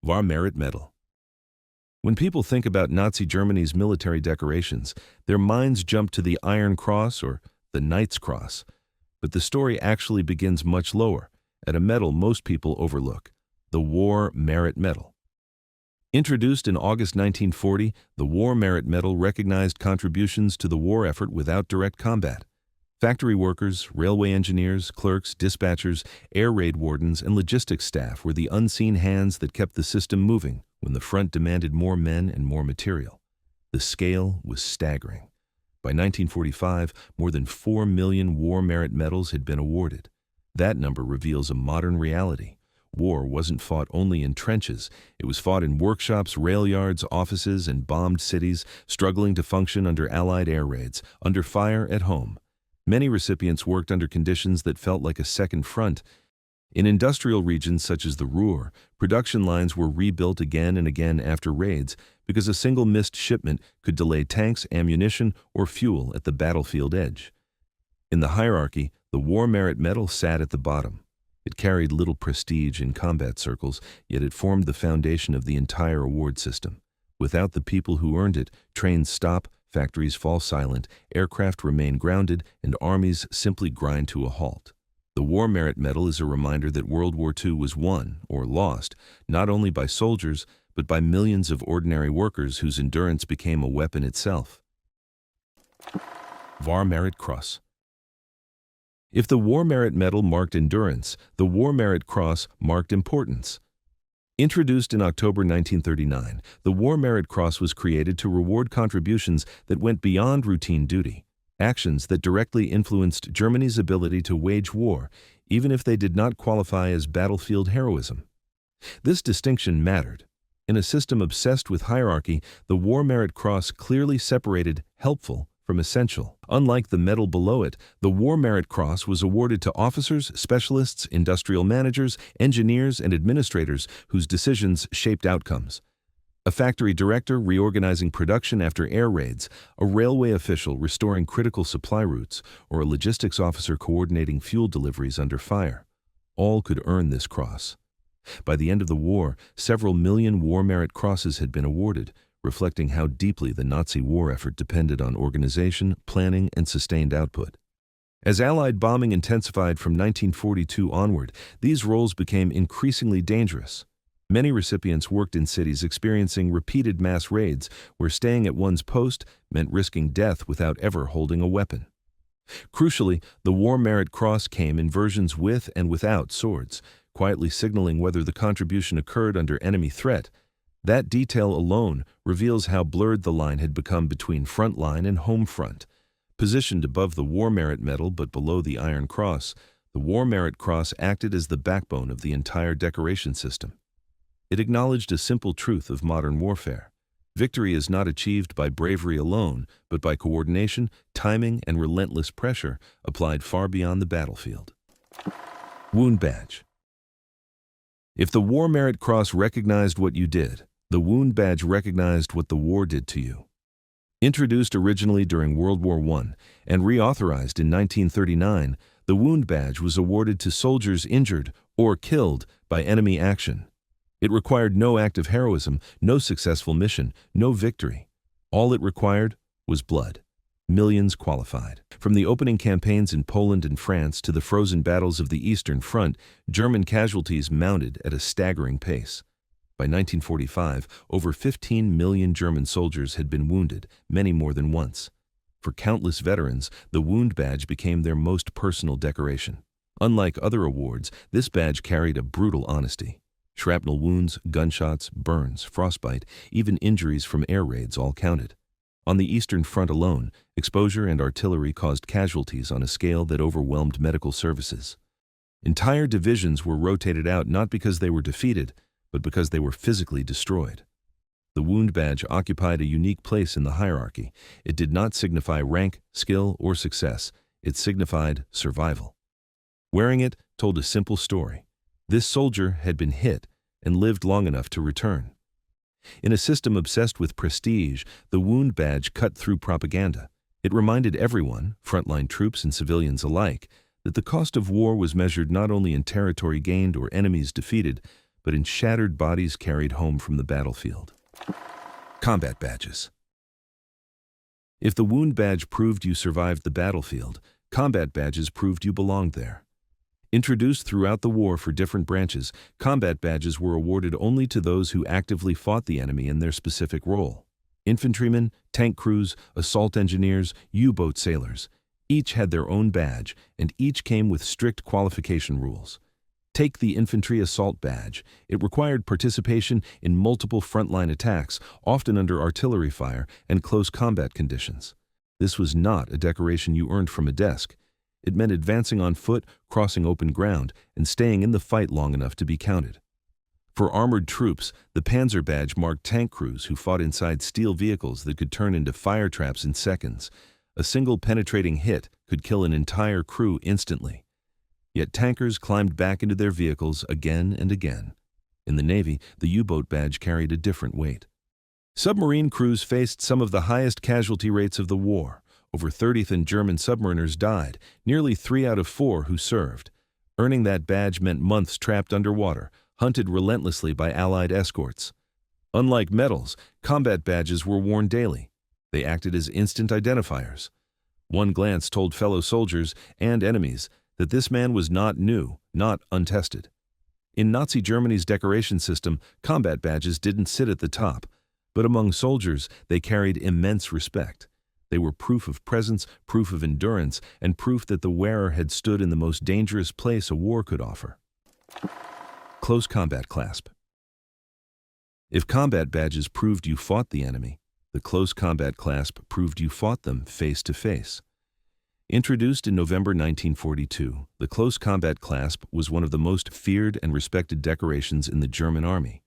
Merit Medal. When people think about Nazi Germany's military decorations, their minds jump to the Iron Cross or the Knight's Cross. But the story actually begins much lower, at a medal most people overlook, the War Merit Medal. Introduced in August 1940, the War Merit Medal recognized contributions to the war effort without direct combat. Factory workers, railway engineers, clerks, dispatchers, air raid wardens, and logistics staff were the unseen hands that kept the system moving when the front demanded more men and more material. The scale was staggering. By 1945, more than 4 million War Merit Medals had been awarded. That number reveals a modern reality. War wasn't fought only in trenches. It was fought in workshops, rail yards, offices, and bombed cities, struggling to function under Allied air raids, under fire at home. Many recipients worked under conditions that felt like a second front. In industrial regions such as the Ruhr, production lines were rebuilt again and again after raids because a single missed shipment could delay tanks, ammunition, or fuel at the battlefield edge. In the hierarchy, the War Merit Medal sat at the bottom. It carried little prestige in combat circles, yet it formed the foundation of the entire award system. Without the people who earned it, trains stop, factories fall silent, aircraft remain grounded, and armies simply grind to a halt. The War Merit Medal is a reminder that World War II was won, or lost, not only by soldiers, but by millions of ordinary workers whose endurance became a weapon itself. War Merit Cross. If the War Merit Medal marked endurance, the War Merit Cross marked importance. Introduced in October 1939, the War Merit Cross was created to reward contributions that went beyond routine duty, actions that directly influenced Germany's ability to wage war, even if they did not qualify as battlefield heroism. This distinction mattered. In a system obsessed with hierarchy, the War Merit Cross clearly separated helpful from essential. Unlike the medal below it, the War Merit Cross was awarded to officers, specialists, industrial managers, engineers, and administrators whose decisions shaped outcomes. A factory director reorganizing production after air raids, a railway official restoring critical supply routes, or a logistics officer coordinating fuel deliveries under fire. All could earn this cross. By the end of the war, several million War Merit Crosses had been awarded, reflecting how deeply the Nazi war effort depended on organization, planning, and sustained output. As Allied bombing intensified from 1942 onward, these roles became increasingly dangerous. Many recipients worked in cities experiencing repeated mass raids, where staying at one's post meant risking death without ever holding a weapon. Crucially, the War Merit Cross came in versions with and without swords, quietly signaling whether the contribution occurred under enemy threat. That detail alone reveals how blurred the line had become between front line and home front. Positioned above the War Merit Medal but below the Iron Cross, the War Merit Cross acted as the backbone of the entire decoration system. It acknowledged a simple truth of modern warfare. Victory is not achieved by bravery alone, but by coordination, timing, and relentless pressure applied far beyond the battlefield. Wound Badge. If the War Merit Cross recognized what you did, the Wound Badge recognized what the war did to you. Introduced originally during World War I and reauthorized in 1939, the Wound Badge was awarded to soldiers injured or killed by enemy action. It required no act of heroism, no successful mission, no victory. All it required was blood. Millions qualified. From the opening campaigns in Poland and France to the frozen battles of the Eastern Front, German casualties mounted at a staggering pace. By 1945, over 15 million German soldiers had been wounded, many more than once. For countless veterans, the Wound Badge became their most personal decoration. Unlike other awards, this badge carried a brutal honesty. Shrapnel wounds, gunshots, burns, frostbite, even injuries from air raids all counted. On the Eastern Front alone, exposure and artillery caused casualties on a scale that overwhelmed medical services. Entire divisions were rotated out not because they were defeated, but because they were physically destroyed. The Wound Badge occupied a unique place in the hierarchy. It did not signify rank, skill, or success. It signified survival. Wearing it told a simple story. This soldier had been hit and lived long enough to return. In a system obsessed with prestige, the Wound Badge cut through propaganda. It reminded everyone, frontline troops and civilians alike, that the cost of war was measured not only in territory gained or enemies defeated, but in shattered bodies carried home from the battlefield. Combat badges. If the wound badge proved you survived the battlefield, combat badges proved you belonged there. Introduced throughout the war for different branches, combat badges were awarded only to those who actively fought the enemy in their specific role. Infantrymen, tank crews, assault engineers, U-boat sailors. Each had their own badge, and each came with strict qualification rules. Take the infantry assault badge. It required participation in multiple frontline attacks, often under artillery fire and close combat conditions. This was not a decoration you earned from a desk. It meant advancing on foot, crossing open ground, and staying in the fight long enough to be counted. For armored troops, the Panzer badge marked tank crews who fought inside steel vehicles that could turn into fire traps in seconds. A single penetrating hit could kill an entire crew instantly. Yet tankers climbed back into their vehicles again and again. In the Navy, the U-boat badge carried a different weight. Submarine crews faced some of the highest casualty rates of the war. Over 30,000 German submariners died, nearly 3 out of 4 who served. Earning that badge meant months trapped underwater, hunted relentlessly by Allied escorts. Unlike medals, combat badges were worn daily. They acted as instant identifiers. One glance told fellow soldiers and enemies that this man was not new, not untested. In Nazi Germany's decoration system, combat badges didn't sit at the top, but among soldiers they carried immense respect. They were proof of presence, proof of endurance, and proof that the wearer had stood in the most dangerous place a war could offer. Close Combat Clasp. If combat badges proved you fought the enemy, the Close Combat Clasp proved you fought them face to face. Introduced in November 1942, the Close Combat Clasp was one of the most feared and respected decorations in the German army.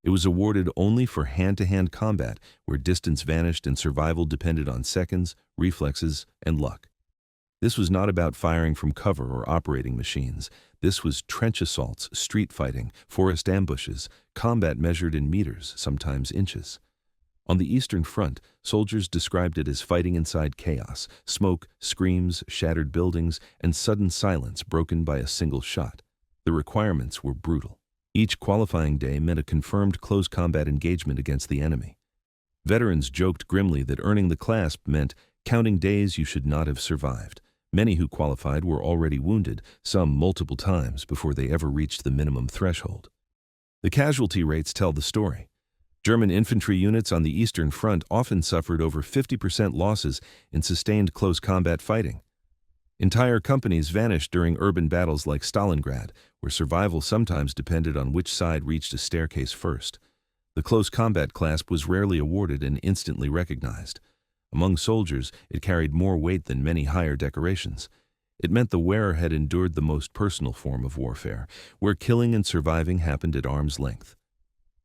It was awarded only for hand-to-hand combat, where distance vanished and survival depended on seconds, reflexes, and luck. This was not about firing from cover or operating machines. This was trench assaults, street fighting, forest ambushes, combat measured in meters, sometimes inches. On the Eastern Front, soldiers described it as fighting inside chaos, smoke, screams, shattered buildings, and sudden silence broken by a single shot. The requirements were brutal. Each qualifying day meant a confirmed close combat engagement against the enemy. Veterans joked grimly that earning the clasp meant counting days you should not have survived. Many who qualified were already wounded, some multiple times before they ever reached the minimum threshold. The casualty rates tell the story. German infantry units on the Eastern Front often suffered over 50% losses in sustained close combat fighting. Entire companies vanished during urban battles like Stalingrad, where survival sometimes depended on which side reached a staircase first. The Close Combat Clasp was rarely awarded and instantly recognized. Among soldiers, it carried more weight than many higher decorations. It meant the wearer had endured the most personal form of warfare, where killing and surviving happened at arm's length.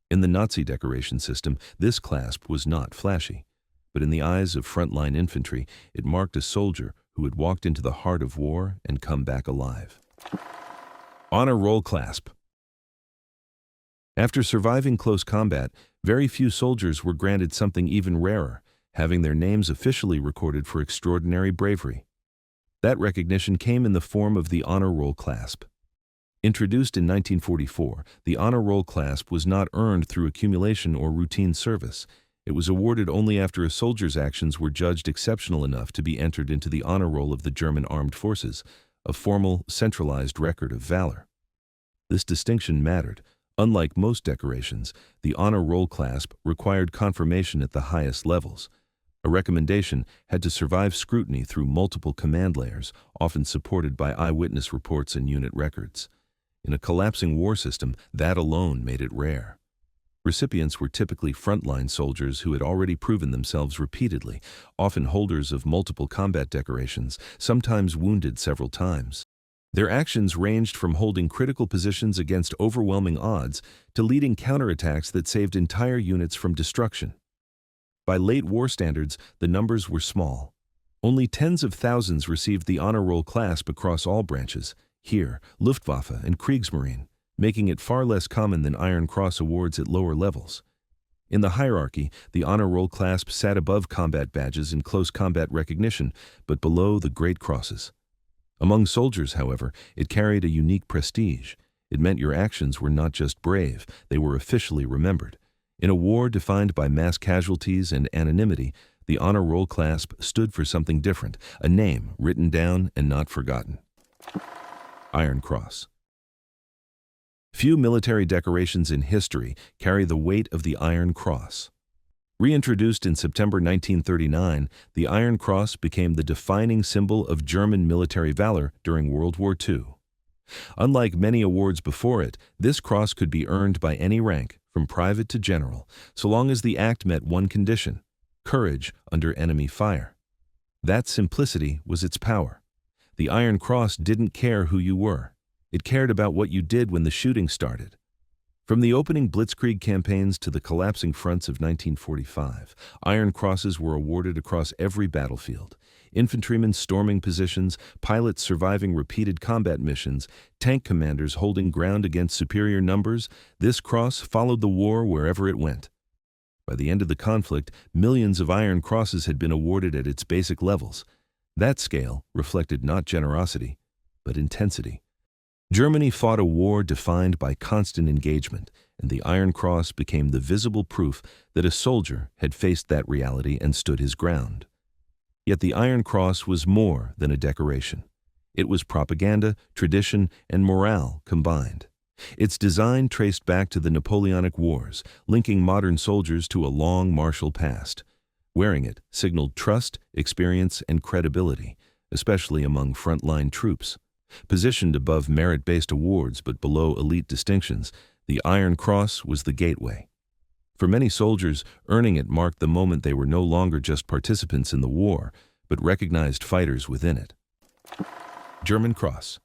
In the Nazi decoration system, this clasp was not flashy, but in the eyes of frontline infantry, it marked a soldier who had walked into the heart of war and come back alive. Honor Roll Clasp. After surviving close combat, very few soldiers were granted something even rarer, having their names officially recorded for extraordinary bravery. That recognition came in the form of the Honor Roll Clasp. Introduced in 1944, the Honor Roll Clasp was not earned through accumulation or routine service. It was awarded only after a soldier's actions were judged exceptional enough to be entered into the Honor Roll of the German Armed Forces, a formal, centralized record of valor. This distinction mattered. Unlike most decorations, the Honor Roll Clasp required confirmation at the highest levels. A recommendation had to survive scrutiny through multiple command layers, often supported by eyewitness reports and unit records. In a collapsing war system, that alone made it rare. Recipients were typically frontline soldiers who had already proven themselves repeatedly, often holders of multiple combat decorations, sometimes wounded several times. Their actions ranged from holding critical positions against overwhelming odds to leading counterattacks that saved entire units from destruction. By late war standards, the numbers were small. Only tens of thousands received the Honor Roll Clasp across all branches, Heer, Luftwaffe, and Kriegsmarine, making it far less common than Iron Cross awards at lower levels. In the hierarchy, the Honor Roll Clasp sat above combat badges in close combat recognition, but below the Great Crosses. Among soldiers, however, it carried a unique prestige. It meant your actions were not just brave, they were officially remembered. In a war defined by mass casualties and anonymity, the Honor Roll clasp stood for something different, a name written down and not forgotten. Iron Cross. Few military decorations in history carry the weight of the Iron Cross. Reintroduced in September 1939, the Iron Cross became the defining symbol of German military valor during World War II. Unlike many awards before it, this cross could be earned by any rank, from private to general, so long as the act met one condition: courage under enemy fire. That simplicity was its power. The Iron Cross didn't care who you were. It cared about what you did when the shooting started. From the opening Blitzkrieg campaigns to the collapsing fronts of 1945, Iron Crosses were awarded across every battlefield. Infantrymen storming positions, pilots surviving repeated combat missions, tank commanders holding ground against superior numbers, this cross followed the war wherever it went. By the end of the conflict, millions of Iron Crosses had been awarded at its basic levels. That scale reflected not generosity, but intensity. Germany fought a war defined by constant engagement, and the Iron Cross became the visible proof that a soldier had faced that reality and stood his ground. Yet the Iron Cross was more than a decoration. It was propaganda, tradition, and morale combined. Its design traced back to the Napoleonic Wars, linking modern soldiers to a long martial past. Wearing it signaled trust, experience, and credibility, especially among frontline troops. Positioned above merit-based awards but below elite distinctions, the Iron Cross was the gateway. For many soldiers, earning it marked the moment they were no longer just participants in the war, but recognized fighters within it. German Cross.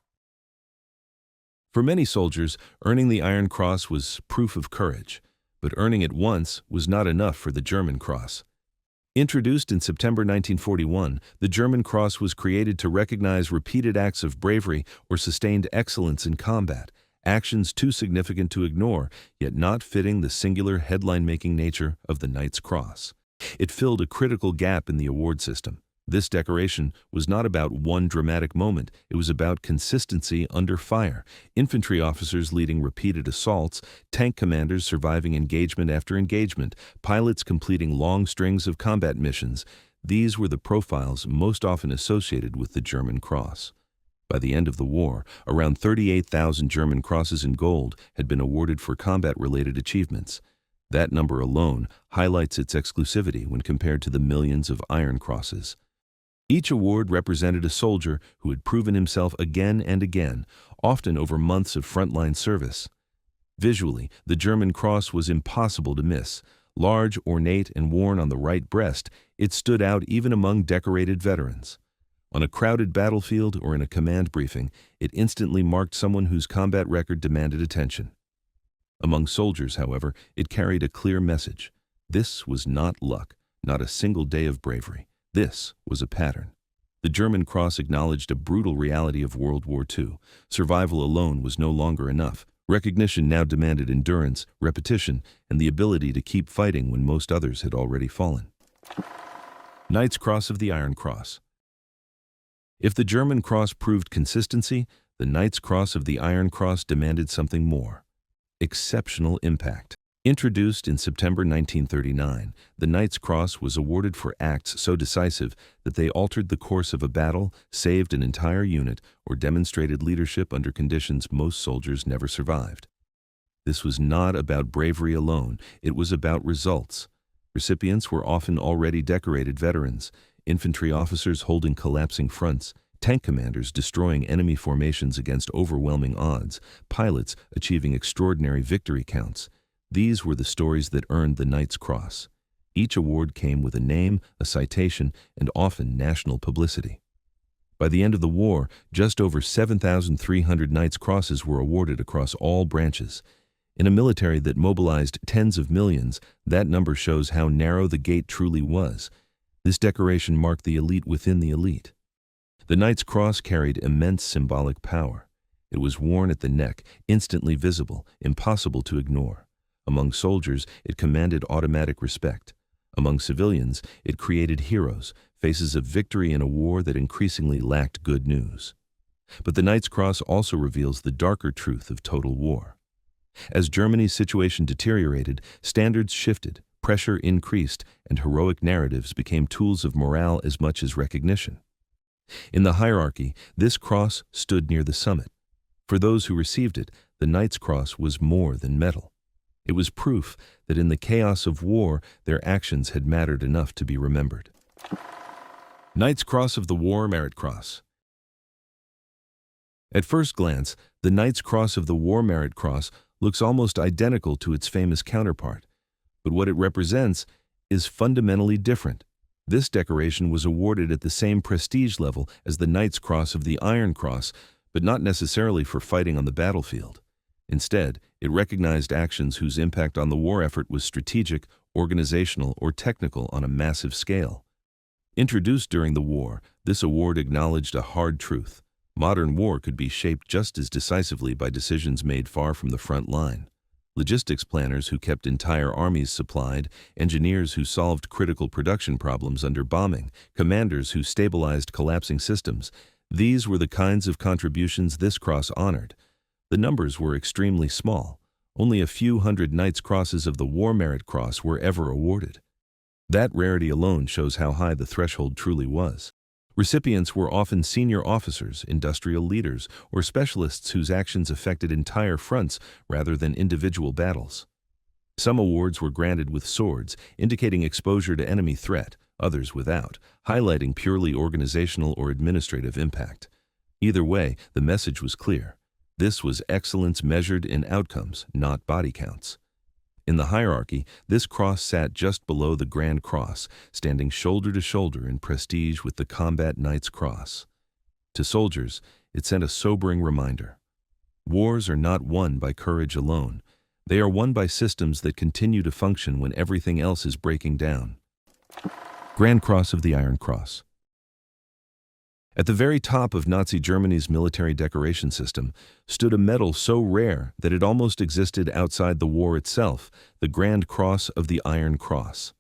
For many soldiers, earning the Iron Cross was proof of courage, but earning it once was not enough for the German Cross. Introduced in September 1941, the German Cross was created to recognize repeated acts of bravery or sustained excellence in combat, actions too significant to ignore, yet not fitting the singular headline-making nature of the Knight's Cross. It filled a critical gap in the award system. This decoration was not about one dramatic moment, it was about consistency under fire. Infantry officers leading repeated assaults, tank commanders surviving engagement after engagement, pilots completing long strings of combat missions. These were the profiles most often associated with the German Cross. By the end of the war, around 38,000 German Crosses in gold had been awarded for combat-related achievements. That number alone highlights its exclusivity when compared to the millions of Iron Crosses. Each award represented a soldier who had proven himself again and again, often over months of frontline service. Visually, the German Cross was impossible to miss. Large, ornate, and worn on the right breast, it stood out even among decorated veterans. On a crowded battlefield or in a command briefing, it instantly marked someone whose combat record demanded attention. Among soldiers, however, it carried a clear message. This was not luck, not a single day of bravery. This was a pattern. The German Cross acknowledged a brutal reality of World War II. Survival alone was no longer enough. Recognition now demanded endurance, repetition, and the ability to keep fighting when most others had already fallen. Knight's Cross of the Iron Cross. If the German Cross proved consistency, the Knight's Cross of the Iron Cross demanded something more: exceptional impact. Introduced in September 1939, the Knight's Cross was awarded for acts so decisive that they altered the course of a battle, saved an entire unit, or demonstrated leadership under conditions most soldiers never survived. This was not about bravery alone, it was about results. Recipients were often already decorated veterans, infantry officers holding collapsing fronts, tank commanders destroying enemy formations against overwhelming odds, pilots achieving extraordinary victory counts. These were the stories that earned the Knight's Cross. Each award came with a name, a citation, and often national publicity. By the end of the war, just over 7,300 Knight's Crosses were awarded across all branches. In a military that mobilized tens of millions, that number shows how narrow the gate truly was. This decoration marked the elite within the elite. The Knight's Cross carried immense symbolic power. It was worn at the neck, instantly visible, impossible to ignore. Among soldiers, it commanded automatic respect. Among civilians, it created heroes, faces of victory in a war that increasingly lacked good news. But the Knight's Cross also reveals the darker truth of total war. As Germany's situation deteriorated, standards shifted, pressure increased, and heroic narratives became tools of morale as much as recognition. In the hierarchy, this cross stood near the summit. For those who received it, the Knight's Cross was more than medal. It was proof that in the chaos of war, their actions had mattered enough to be remembered. Knight's Cross of the War Merit Cross. At first glance, the Knight's Cross of the War Merit Cross looks almost identical to its famous counterpart, but what it represents is fundamentally different. This decoration was awarded at the same prestige level as the Knight's Cross of the Iron Cross, but not necessarily for fighting on the battlefield. Instead, it recognized actions whose impact on the war effort was strategic, organizational, or technical on a massive scale. Introduced during the war, this award acknowledged a hard truth. Modern war could be shaped just as decisively by decisions made far from the front line. Logistics planners who kept entire armies supplied, engineers who solved critical production problems under bombing, commanders who stabilized collapsing systems. These were the kinds of contributions this cross honored. The numbers were extremely small. Only a few hundred Knight's Crosses of the War Merit Cross were ever awarded. That rarity alone shows how high the threshold truly was. Recipients were often senior officers, industrial leaders, or specialists whose actions affected entire fronts rather than individual battles. Some awards were granted with swords, indicating exposure to enemy threat, others without, highlighting purely organizational or administrative impact. Either way, the message was clear. This was excellence measured in outcomes, not body counts. In the hierarchy, this cross sat just below the Grand Cross, standing shoulder to shoulder in prestige with the Combat Knight's Cross. To soldiers, it sent a sobering reminder. Wars are not won by courage alone. They are won by systems that continue to function when everything else is breaking down. Grand Cross of the Iron Cross. At the very top of Nazi Germany's military decoration system stood a medal so rare that it almost existed outside the war itself, the Grand Cross of the Iron Cross.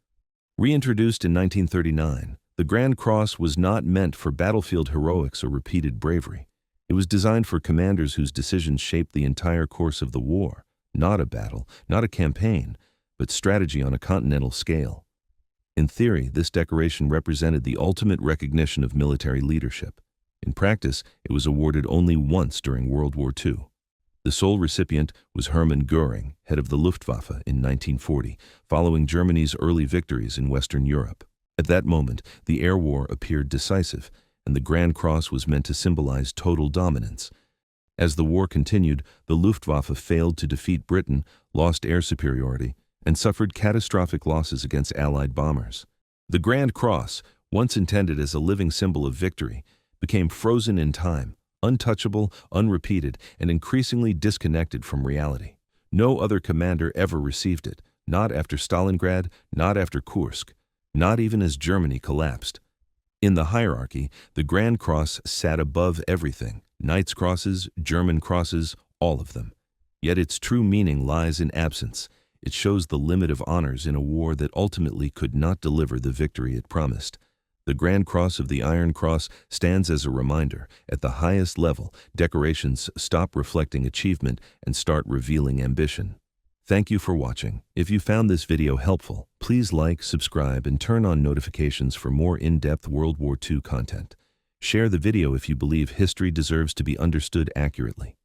Reintroduced in 1939, the Grand Cross was not meant for battlefield heroics or repeated bravery. It was designed for commanders whose decisions shaped the entire course of the war, not a battle, not a campaign, but strategy on a continental scale. In theory, this decoration represented the ultimate recognition of military leadership. In practice, it was awarded only once during World War II. The sole recipient was Hermann Göring, head of the Luftwaffe, in 1940, following Germany's early victories in Western Europe. At that moment, the air war appeared decisive, and the Grand Cross was meant to symbolize total dominance. As the war continued, the Luftwaffe failed to defeat Britain, lost air superiority, and suffered catastrophic losses against Allied bombers. The Grand Cross, once intended as a living symbol of victory, became frozen in time, untouchable, unrepeated, and increasingly disconnected from reality. No other commander ever received it, not after Stalingrad, not after Kursk, not even as Germany collapsed. In the hierarchy, the Grand Cross sat above everything, Knight's Crosses, German crosses, all of them. Yet its true meaning lies in absence. It shows the limit of honors in a war that ultimately could not deliver the victory it promised. The Grand Cross of the Iron Cross stands as a reminder. At the highest level, decorations stop reflecting achievement and start revealing ambition. Thank you for watching. If you found this video helpful, please like, subscribe, and turn on notifications for more in-depth World War II content. Share the video if you believe history deserves to be understood accurately.